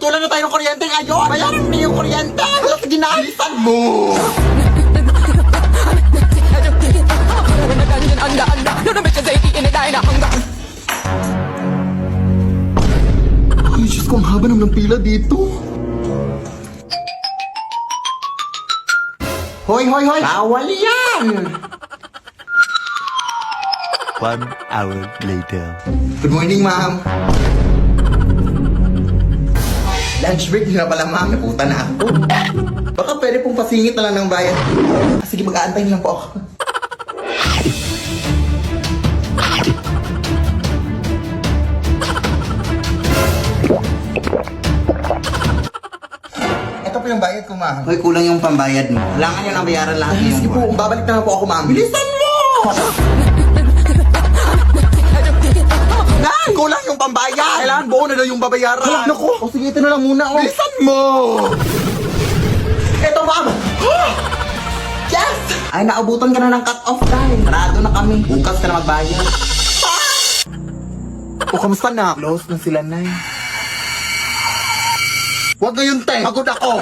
Naputulan na tayo ng kuryente ngayon. Bayaran mo na yung kuryente. Sige na, alisan mo. Ay, Diyos ko, ang haba naman ng pila dito. Hoy, hoy, hoy! Bawal yan! 1 hour later. Good morning, ma'am. Lunch break na pala, ma'am. Naputa na ako. Baka pwede pong pasingit na lang ng bayad. Sige, mag-aantay lang po ako. Ito po yung bayad ko, ma'am. Hoy, kulang yung pambayad mo. Kailangan nyo nang bayaran lahat yung sige po, babalik na po ako, ma'am. Bilisan mo! Nan! Kulang yung pambayad! Kailangan buo na daw yung babayaran. Naku! O sige, ito na lang muna, oh. Bilisan mo! Ito, ma'am! Yes! Ay, naabutan ka na ng cut-off time. Sarado na kami. Bukas ka na magbayad. O, kamusta na? Close na sila, Nay. Huwag ngayon, te! Pagod ako!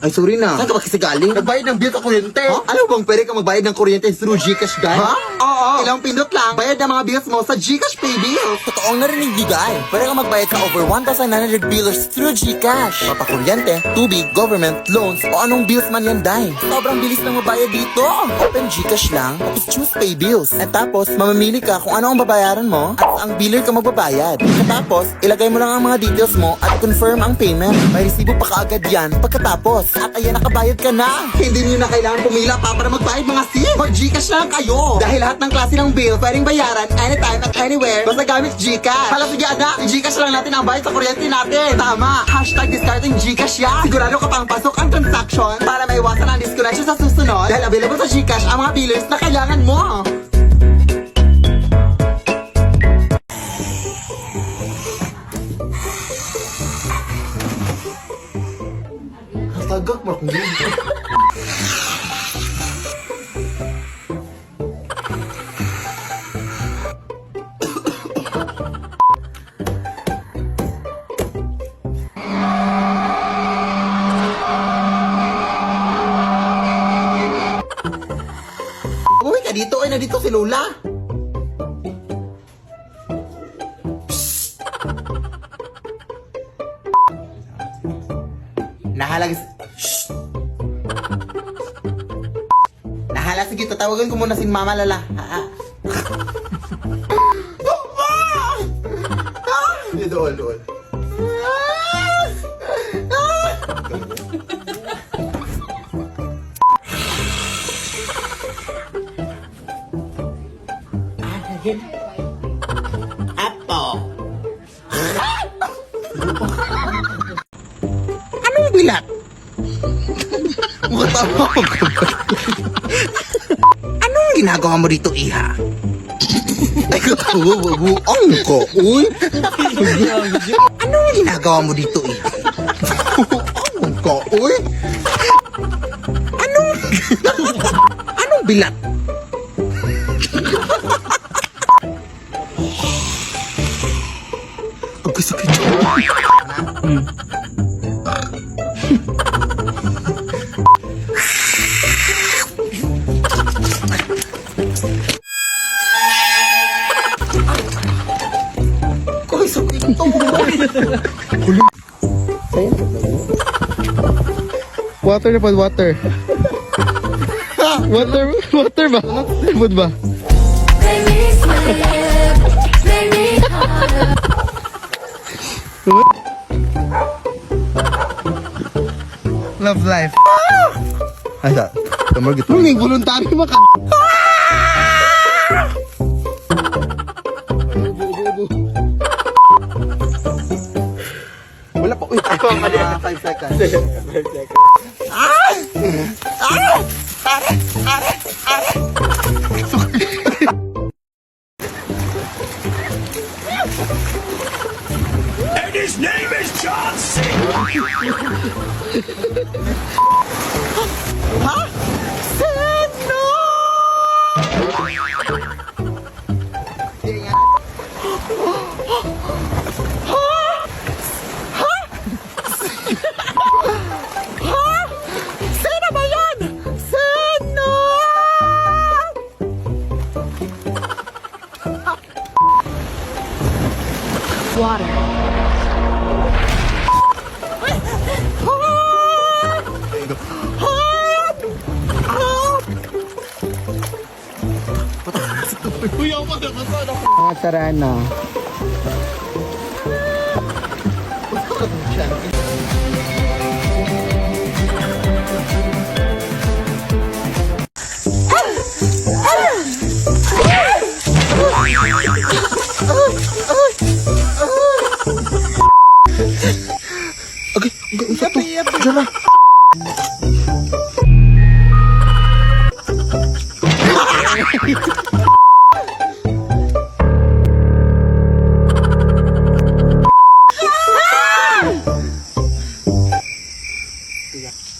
Ay, sorry na. Saan ka ba kasi galing? Nagbayad ng bill sa kuryente. Huh? Alam mo bang pwede ka magbayad ng kuryente through Gcash, guys? Ha? Oo. Ilang pindot lang. Bayad ng mga bills mo sa Gcash Pay Bills. Totoong narinig ni Guy. Pwede kang magbayad sa over 1,900 billers through Gcash. Papakuryente, tubig, government, loans, o anong bills man yan, Day. Sobrang bilis lang mabayad dito. Open Gcash lang, tapos choose Pay Bills. At tapos, mamamili ka kung ano ang babayaran mo at ang biller ka magbabayad. At tapos, ilagay mo lang ang mga details mo at confirm ang payment. May resibo pa kaagad yan pagkatapos. At ayan, nakabayad ka na. Hindi niyo na kailangan pumila pa para magbayad, mga sim. Mag-Gcash na lang kayo. Dahil lahat ng klase ng bill pwedeng bayaran anytime at anywhere basta gamit Gcash. Hala, sige anak, i-Gcash lang natin ang bayad sa kuryente natin. Tama. #discarding Gcash yan. Sigurado ka pang pasok ang transaction para maiwasan ang disconnection sa susunod. Dahil available sa Gcash ang mga billers na kailangan mo. Tagak mo kung gano'n. Umuwi ka dito, ay nandito si Lola. Nahalag... Nahala, sige, tatawagan ko muna si Mama Lala. Doon, doon. Apo. Anong bilat? Anong ginagawa mo dito, Iha? Ay, kawawaguang ko, uy. Anong ginagawa mo dito, Iha? Ang ko, uy. Anong bilat? Ang sakit siya. Koy, sakit ito. Water na po, water. Water ba? Food ba? Love life. Ay, sa. Kamar gitu. Huling voluntary maka... Wala pa. Uy, ako ang 5 seconds. 5 seconds. Ah! Ah! Are! Are! Are! And his name is John C. Ha? Seno! Ha? Ha? Mga tarana.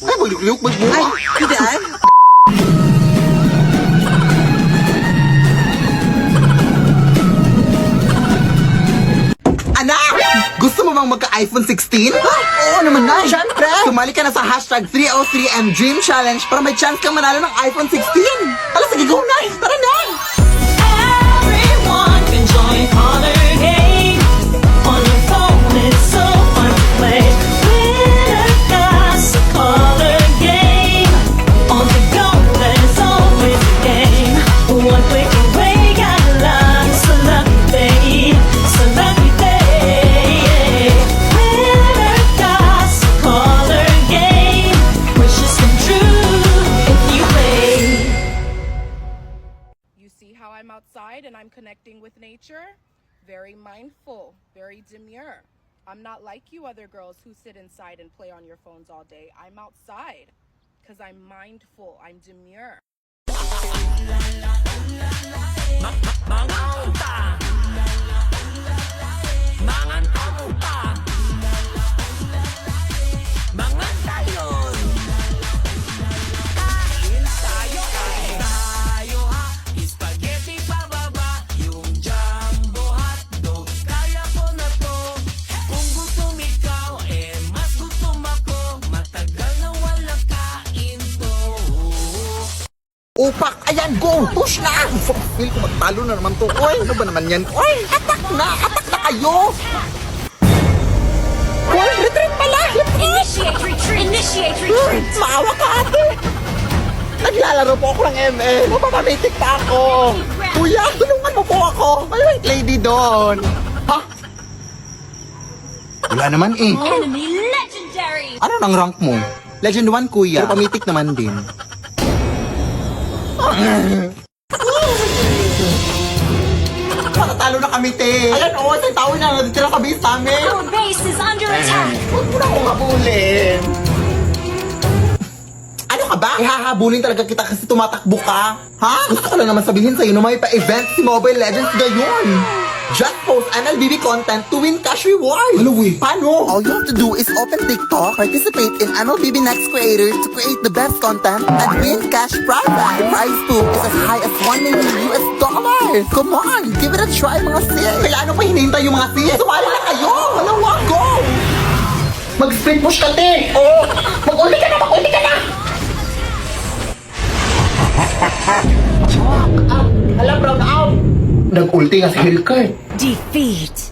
Ay, magluk-luk, magbuha. Ay, hindi ay. Anak! Gusto mo bang magka-iPhone 16? Oo naman na, syempre! Sumali ka na sa hashtag 303MDream Challenge para may chance kang manalo ng iPhone 16! Tala, sige, go na! Tara na! Everyone can join Color Game. On your phone, it's so fun to play. Winner got a Color Game. On the go, there's always a game. One click away, got a lot. It's a lucky day. It's a lucky day. Winner got a Color Game. Wishes come true if you play. You see how I'm outside and I'm connecting with nature? Very mindful, very demure. I'm not like you other girls who sit inside and play on your phones all day. I'm outside because I'm mindful, I'm demure. Upak! Ayan, go! Push na! Feel ko magtalo na naman to. Oy, ano ba naman yan? Oy, atak na! Atak na kayo! Oy, retreat pala! Retreat! Initiate retreat! Initiate retreat! Maawa ka, ate! Naglalaro po ako ng ML. Mapapamitik pa ako. Kuya, tulungan mo po ako. May white lady doon. Ha? Wala naman eh. Enemy legendary! Ano nang rank mo? Legend 1, kuya. Pero pamitik naman din. Nakatalo na kami, te. Ayan, oo, sa tao na natitira sa base namin. Our base is under attack! Huwag mo na akong habulin. Ano ka ba? Ihahabulin talaga kita kasi tumatakbo ka. Ha? Gusto ko lang naman sabihin sa'yo na may pa-event si Mobile Legends ngayon. Just post MLBB content to win cash reward. Ano paano? All you have to do is open TikTok, participate in MLBB Next Creators to create the best content, and win cash prize. The prize pool is as high as $1 million. Come on, give it a try mga sis. Kaya ano pa hinihintay yung mga sis? Sumali na kayo! Malawa, go! Mag-sprint push ka, te! Oo! Mag-uli ka na! Mag-uli ka na! Hala, brown out! Nag-ulti nga si Hellcurt. Defeat!